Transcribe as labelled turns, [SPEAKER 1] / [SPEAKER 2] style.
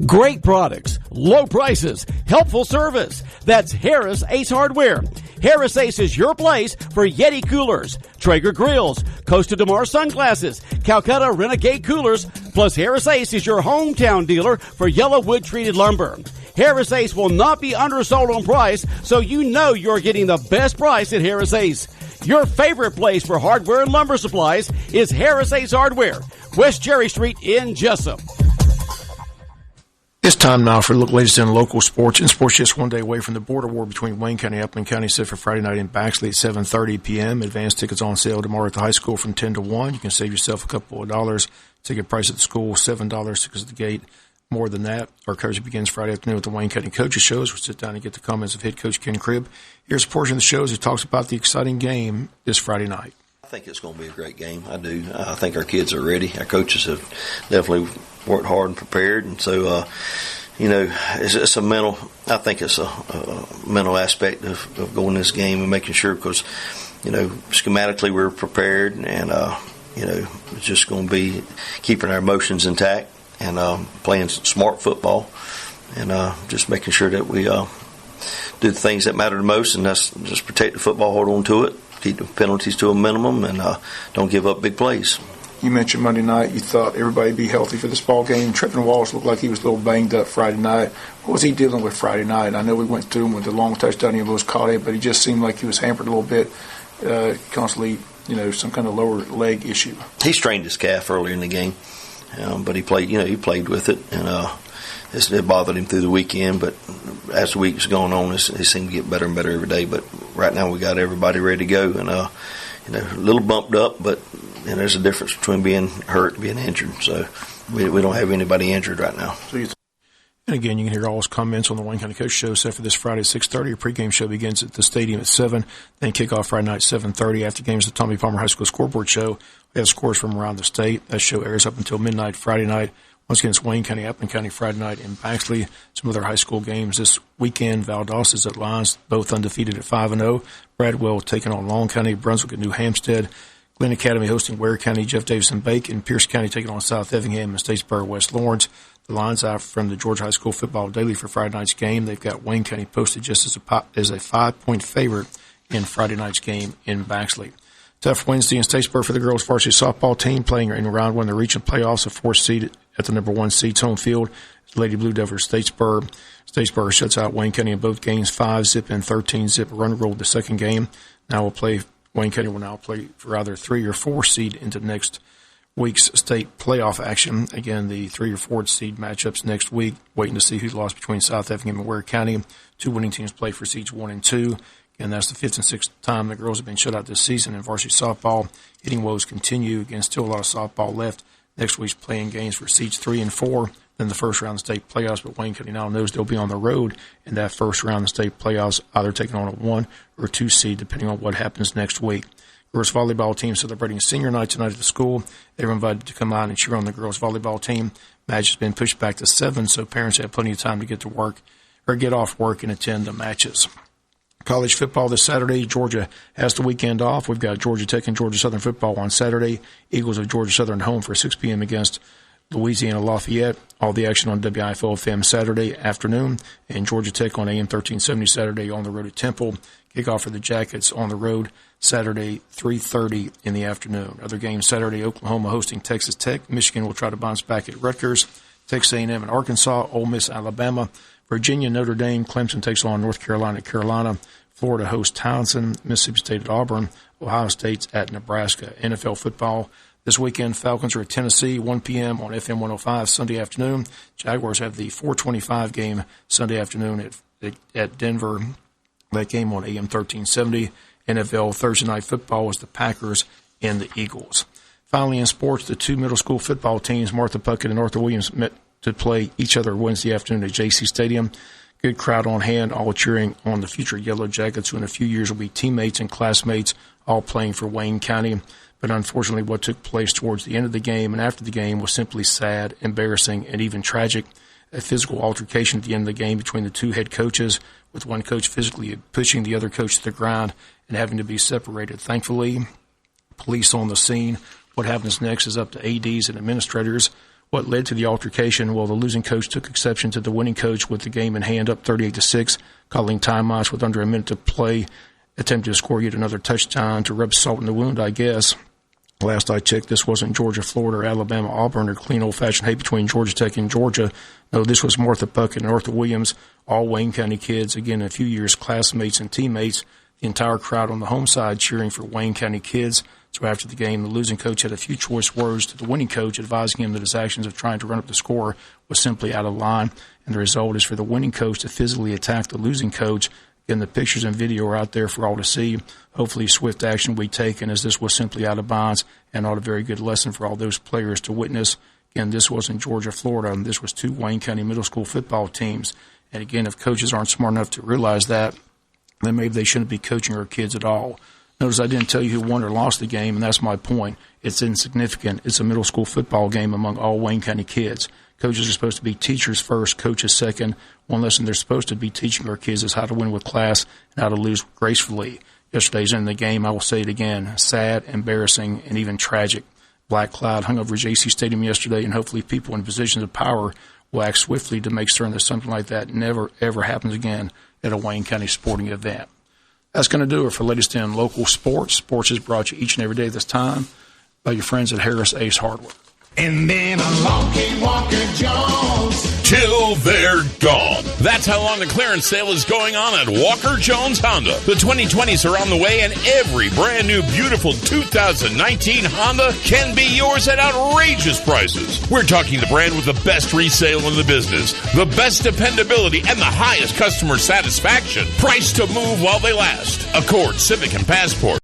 [SPEAKER 1] Great products, low prices, helpful service. That's Harris Ace Hardware. Harris Ace is your place for Yeti coolers, Traeger grills, Costa DeMar sunglasses, Calcutta Renegade coolers, plus Harris Ace is your hometown dealer for yellow wood treated lumber. Harris Ace will not be undersold on price, so you know you're getting the best price at Harris Ace. Your favorite place for hardware and lumber supplies is Harris Ace Hardware, West Cherry Street in Jesup.
[SPEAKER 2] It's time now for a look, latest in local sports. And sports just one day away from the border war between Wayne County and Upland County, set for Friday night in Baxley at 7:30 p.m. Advance tickets on sale tomorrow at the high school from 10 to 1. You can save yourself a couple of dollars. Ticket price at the school, $7. Tickets at the gate. More than that, our coverage begins Friday afternoon with the Wayne County Coaches Shows. We'll sit down and get the comments of head coach Ken Cribb. Here's a portion of the show as he talks about the exciting game this Friday night.
[SPEAKER 3] I think it's going to be a great game. I do. I think our kids are ready. Our coaches have definitely worked hard and prepared. And so, it's a mental, I think it's a mental aspect of going this game and making sure, because, schematically we're prepared, and, it's just going to be keeping our emotions intact and playing smart football, and just making sure that we do the things that matter the most, and that's just protect the football, hold on to it, keep the penalties to a minimum, and don't give up big plays.
[SPEAKER 2] You mentioned Monday night you thought everybody would be healthy for this ball game. Trevin Wallace looked like he was a little banged up Friday night. What was he dealing with Friday night? I know we went through him with the long touchdown he was caught in, but he just seemed like he was hampered a little bit, constantly, some kind of lower leg issue.
[SPEAKER 3] He strained his calf earlier in the game, but he played. He played with it, and it bothered him through the weekend. But as the week was going on, it seemed to get better and better every day. But right now we got everybody ready to go, and a little bumped up, but. And there's a difference between being hurt and being injured. So we don't have anybody injured right now.
[SPEAKER 2] And again, you can hear all his comments on the Wayne County Coach Show set for this Friday at 6:30. Your pregame show begins at the stadium at 7. Then kickoff Friday night at 7:30. After games, the Tommy Palmer High School Scoreboard Show. We have scores from around the state. That show airs up until midnight Friday night. Once again, it's Wayne County, Upland County Friday night in Baxley. Some other high school games this weekend. Valdosta is at Lyons, both undefeated at 5-0. Bradwell taking on Long County. Brunswick at New Hampstead. Glenn Academy hosting Ware County, Jeff Davison Bacon. Pierce County taking on South Effingham and Statesboro West Lawrence. The lines out from the Georgia High School Football Daily for Friday night's game. They've got Wayne County posted just as a 5-point favorite in Friday night's game in Baxley. Tough Wednesday in Statesboro for the girls varsity softball team, playing in round one of the regional playoffs. A 4th seed at the number 1 seed's home field. Lady Blue Devils Statesboro. Statesboro shuts out Wayne County in both games, 5-zip and 13-zip run ruled the second game. Now Wayne County will now play for either 3 or 4 seed into next week's state playoff action. Again, the 3 or 4 seed matchups next week. Waiting to see who lost between South Effingham and Ware County. 2 winning teams play for seeds 1 and 2. And that's the 5th and 6th time the girls have been shut out this season in varsity softball. Hitting woes continue. Again, still a lot of softball left. Next week's playing games for seeds 3 and 4. Then the first round of state playoffs, but Wayne County now knows they'll be on the road in that first round of state playoffs, either taking on a 1 or 2 seed, depending on what happens next week. Girls volleyball team celebrating senior night tonight at the school. They were invited to come out and cheer on the girls volleyball team. Match has been pushed back to 7, so parents have plenty of time to get off work and attend the matches. College football this Saturday. Georgia has the weekend off. We've got Georgia Tech and Georgia Southern football on Saturday. Eagles of Georgia Southern home for 6 p.m. against Louisiana Lafayette. All the action on WIFO-FM Saturday afternoon, and Georgia Tech on AM 1370 Saturday on the road at Temple. Kickoff for the Jackets on the road Saturday, 3:30 in the afternoon. Other games Saturday, Oklahoma hosting Texas Tech. Michigan will try to bounce back at Rutgers. Texas A&M and Arkansas. Ole Miss, Alabama. Virginia, Notre Dame. Clemson takes on North Carolina at Carolina. Florida hosts Townsend. Mississippi State at Auburn. Ohio State's at Nebraska. NFL football. This weekend, Falcons are at Tennessee, 1 p.m. on FM 105 Sunday afternoon. Jaguars have the 4:25 game Sunday afternoon at Denver. That game on AM 1370. NFL Thursday night football is the Packers and the Eagles. Finally, in sports, the 2 middle school football teams, Martha Puckett and Arthur Williams, met to play each other Wednesday afternoon at JC Stadium. Good crowd on hand, all cheering on the future Yellow Jackets, who in a few years will be teammates and classmates, all playing for Wayne County. But unfortunately, what took place towards the end of the game and after the game was simply sad, embarrassing, and even tragic. A physical altercation at the end of the game between the 2 head coaches, with one coach physically pushing the other coach to the ground and having to be separated. Thankfully, police on the scene. What happens next is up to ADs and administrators. What led to the altercation? Well, the losing coach took exception to the winning coach with the game in hand up 38-6, calling timeouts with under a minute to play, attempted to score yet another touchdown to rub salt in the wound, I guess. Last I checked, this wasn't Georgia, Florida, or Alabama, Auburn, or clean old-fashioned hate between Georgia Tech and Georgia. No, this was Martha Puckett and Arthur Williams, all Wayne County kids, again, in a few years, classmates and teammates, the entire crowd on the home side cheering for Wayne County kids. So after the game, the losing coach had a few choice words to the winning coach, advising him that his actions of trying to run up the score was simply out of line. And the result is for the winning coach to physically attack the losing coach. Again, the pictures and video are out there for all to see. Hopefully swift action will be taken, as this was simply out of bounds and not a very good lesson for all those players to witness. Again, this wasn't Georgia, Florida, and this was 2 Wayne County middle school football teams. And again, if coaches aren't smart enough to realize that, then maybe they shouldn't be coaching our kids at all. Notice I didn't tell you who won or lost the game, and that's my point. It's insignificant. It's a middle school football game among all Wayne County kids. Coaches are supposed to be teachers first, coaches second. One lesson they're supposed to be teaching our kids is how to win with class and how to lose gracefully. Yesterday's end of the game, I will say it again, sad, embarrassing, and even tragic. Black cloud hung over JC Stadium yesterday, and hopefully people in positions of power will act swiftly to make certain that something like that never, ever happens again at a Wayne County sporting event. That's going to do it for latest in local sports. Sports is brought to you each and every day this time by your friends at Harris Ace Hardware.
[SPEAKER 4] And then along came Walker Jones.
[SPEAKER 5] Till they're gone. That's how long the clearance sale is going on at Walker Jones Honda. The 2020s are on the way, and every brand new beautiful 2019 Honda can be yours at outrageous prices. We're talking the brand with the best resale in the business, the best dependability, and the highest customer satisfaction. Price to move while they last. Accord, Civic, and Passport.